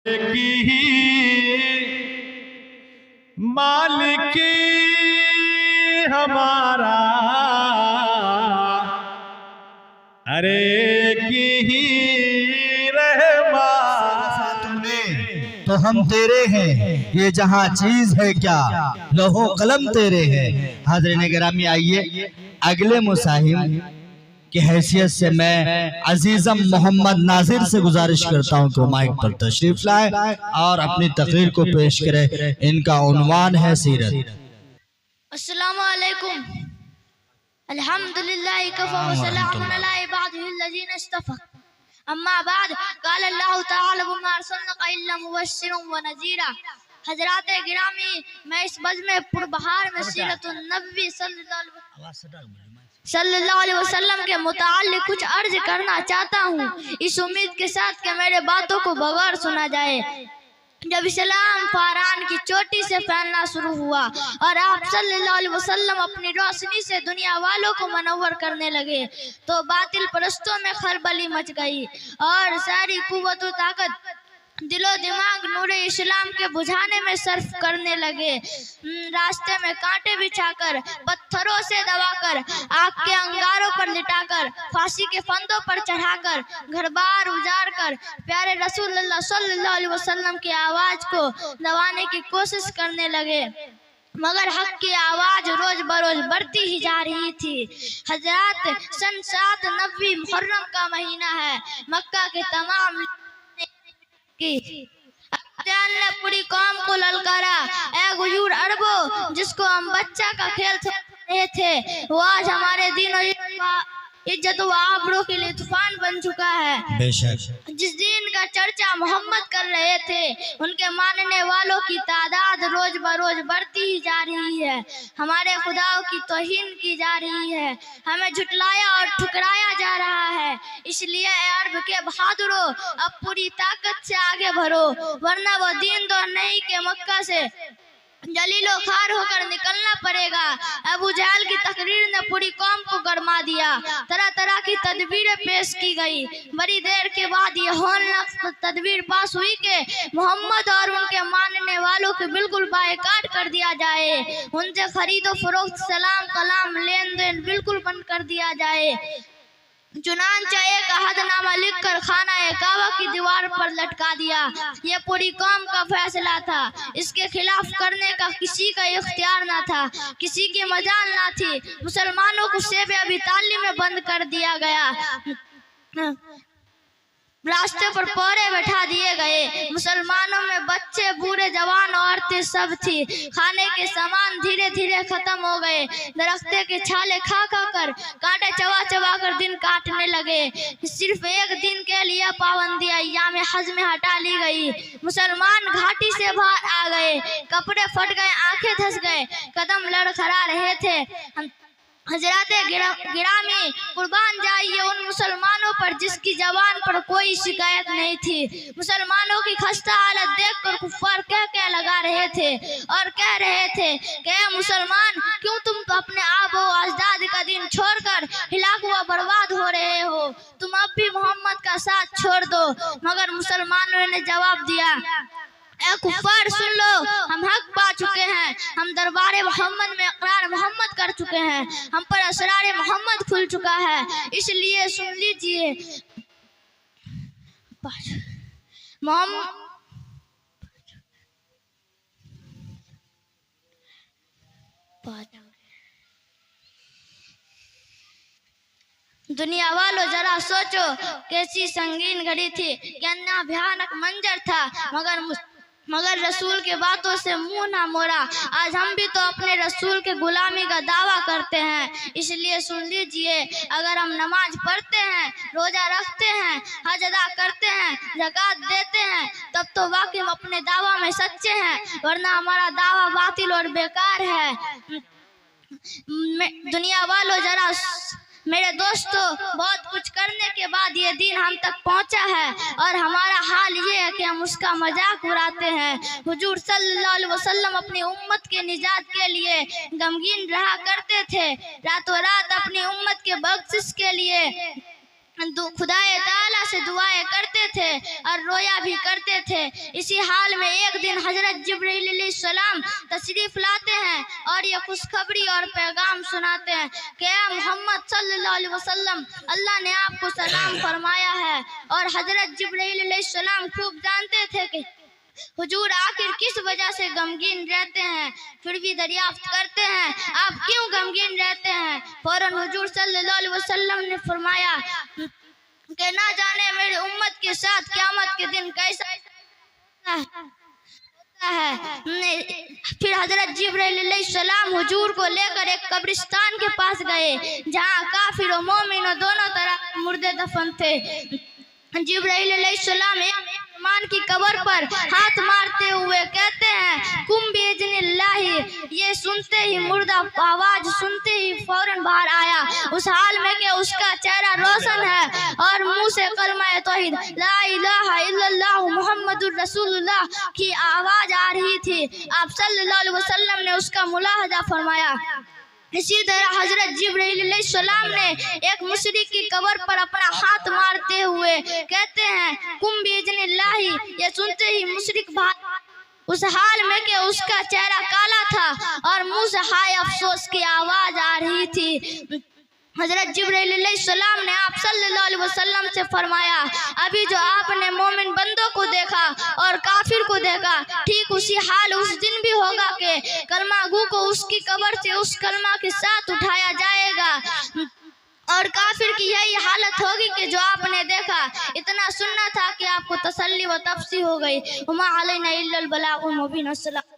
की ही मालिक हमारा, अरे की ही तुमने तो हम तेरे हैं, ये जहां चीज है क्या लौहो कलम तेरे हैं। हाज़रीन गिरामी, आइए अगले मुसाहिब की हैसियत से मैं अजीजम मोहम्मद नाजिर से गुजारिश करता हूं कि माइक पर तशरीफ लाए और अपनी तकरीर को पेश करें। इनका उन्वान है सीरत। अस्सलामु अलैकुम। अल्हम्दुलिल्लाह कफ़ा व सलामुन अला इबादिहिल्लज़ीना इस्तफ़ा। अम्मा बाद, क़ाल अल्लाहु तआला व मा अरसलनाका इल्ला मुबश्शिरन व नज़ीरा। हज़रात गिरामी, मैं इस बज़्म पुरबहार में सीरतुन नबी सल्लल्लाहु अलैहि वसल्लम के मुताल्लिक़ कुछ अर्ज करना चाहता हूँ, इस उम्मीद के साथ कि मेरे बातों को बगैर सुना जाए। जब इस्लाम फारान की चोटी से फैलना शुरू हुआ और आप सल्लल्लाहु अलैहि वसल्लम अपनी रोशनी से दुनिया वालों को मनव्वर करने लगे, तो बातिल परस्तों में खलबली मच गई और सारी कुव्वत और ताकत दिलो दिमाग नूरे इस्लाम के बुझाने में सर्फ करने लगे। रास्ते में कांटे बिछाकर, पत्थरों से दबाकर, आग के अंगारों पर लिटाकर, फांसी के फंदों पर चढ़ाकर, घर बार उजाड़ कर प्यारे रसूलुल्लाह सल्लल्लाहु अलैहि वसल्लम की आवाज को दबाने की कोशिश करने लगे, मगर हक की आवाज रोज बरोज बढ़ती ही जा रही थी। हजरात, सन 7 नबी मुहर्रम का महीना है। मक्का के तमाम ने पूरी कौम को ललकारा, ऐ गुजूर अरबो, जिसको हम बच्चा का खेल रहे थे, वो आज हमारे दिन और इज्जत व आबरू के लिए तूफान बन चुका है। बेशक जिस दिन का चर्चा मोहम्मद कर रहे थे, उनके मानने वालों की तादाद रोज बरोज बढ़ती ही जा रही है। हमारे खुदाओं की तौहीन की जा रही है, हमें झुटलाया और ठुकराया जा रहा है। इसलिए अरब के बहादुरों, अब पूरी ताकत से आगे बढ़ो, वरना वो दीन दो नहीं के मक्का से जलीलो खार होकर निकलना पड़ेगा। अबू जहल की तकरीर ने पूरी कौम को गरमा दिया। तरह तरह की तदबीरें पेश की गई। बड़ी देर के बाद ये होलनाक तदबीर पास हुई कि मोहम्मद और उनके मानने वालों के बिल्कुल बायकाट कर दिया जाए, उनसे खरीदो फरोख्त, सलाम कलाम, लेन देन बिल्कुल बंद कर दिया जाए। चुनांचे एक अहदनामा लिखकर खाना काबा की दीवार पर लटका दिया। ये पूरी कौम का फैसला था। इसके खिलाफ करने का किसी का इख्तियार ना था, किसी की मजाल ना थी। मुसलमानों को शेब अबी तालिब में बंद कर दिया गया, रास्ते पर पौरे बैठा दिए गए। मुसलमानों में बच्चे, बूढ़े, जवान, औरतें सब थी। खाने के सामान धीरे धीरे खत्म हो गए। दरख्ते के छाले खा खा कर, कांटे चबा चबा कर दिन काटने लगे। सिर्फ एक दिन के लिए पाबंदी अय्याम हज में हटा ली गई। मुसलमान घाटी से बाहर आ गए, कपड़े फट गए, आंखें धंस गए, कदम लड़खड़ा रहे थे। हजरात गिरामी, कुर्बान जाइए उन मुसलमानों पर जिसकी जबान पर कोई शिकायत नहीं थी। मुसलमानों की खस्ता हालत देखकर कुफ्फार कह लगा रहे थे और कह रहे थे कि मुसलमान, क्यों तुम तो अपने आबो अजदाद का दिन छोड़कर हिलाक व बर्बाद हो रहे हो? तुम अब भी मोहम्मद का साथ छोड़ दो। मगर मुसलमानों ने जवाब दिया, ए कुफ्फार, सुन लो, हम हक पा चुके हैं। हम दरबारे मोहम्मद में इकरार मोहम्मद कर चुके हैं। हम पर असरारे मोहम्मद खुल चुका है। इसलिए सुन लीजिए, दुनिया वालों, जरा सोचो कैसी संगीन घड़ी थी, कितना भयानक मंजर था। मगर रसूल के बातों से मुंह ना मोड़ा। आज हम भी तो अपने रसूल के गुलामी का दावा करते हैं। इसलिए सुन लीजिए, अगर हम नमाज पढ़ते हैं, रोजा रखते हैं, हज अदा करते हैं, ज़कात देते हैं, तब तो वाकई हम अपने दावा में सच्चे हैं, वरना हमारा दावा बातिल और बेकार है। दुनिया वालों, जरा मेरे दोस्तों, बहुत कुछ करने के बाद ये दिन हम तक पहुंचा है और हमारा हाल ये है कि हम उसका मजाक उड़ाते हैं। हुजूर सल्लल्लाहु अलैहि वसल्लम अपनी उम्मत के निजात के लिए गमगीन रहा करते थे। रातों रात अपनी उम्मत के बख्शिश के लिए खुदाए ताला से दुआएं करते थे और रोया भी करते थे। इसी हाल में एक दिन हजरत जिब्रील अलैहिस्सलाम तशरीफ लाते हैं और ये खुशखबरी और पैगाम सुनाते हैं कि या मोहम्मद सल्लल्लाहु अलैहि वसल्लम, अल्लाह ने आपको सलाम फरमाया है। और हजरत जिब्रील अलैहिस्सलाम खूब जानते थे कि हुजूर आखिर किस वजह से गमगीन रहते हैं, फिर भी दरियाफ्त करते हैं आप क्यों गमगीन रहते हैं। फौरन हुजूर सल्लल्लाहु अलैहि वसल्लम ने फरमाया कि ना जाने मेरी उम्मत के साथ क़यामत के दिन कैसा होता है। फिर हजरत जिब्रील अलैहिस्सलाम हुजूर को लेकर एक कब्रिस्तान के पास गए जहाँ काफिर और मोमिन दोनों तरह मुर्दे दफन थे। जिब्रील अलैहिस्सलाम मान की कब्र पर हाथ मारते हुए कहते हैं कुम बिइज़्निल्लाह। ये सुनते ही मुर्दा आवाज सुनते ही फौरन बाहर आया, उस हाल में कि उसका चेहरा रोशन है और मुंह से कलमा तौहीद ला इलाहा इल्लल्लाह मुहम्मदुर रसूलुल्लाह की आवाज आ रही थी। आप सल्लल्लाहु अलैहि वसल्लम ने उसका मुलाहजा फरमाया। इसी तरह हजरत जिब्रील अलैहिस्सलाम ने एक मुशरिक की कब्र पर अपना हाथ मारते हुए कहते हैं कुम बिइज़्निल्लाह। ये सुनते ही मुशरिक भाग उस हाल में कि उसका चेहरा काला था और मुंह से हाय अफसोस की आवाज आ रही थी। हजरत जिब्रील अलैहिस्सलाम ने आप सल्लल्लाहु अलैहि वसल्लम से फरमाया अभी जो आपने मोमिन बंदों को देखा और काफिर को देखा, ठीक उसी हाल उस दिन भी होगा कि कलमागू को उसकी कब्र से उस कलमा के साथ उठाया जाएगा और काफिर की यही हालत होगी कि जो आपने देखा। इतना सुनना था कि आपको तसल्ली व तफसी हो गई। हुमा अलैना इल्लल बलागुल मुबीन। अस्सलाम।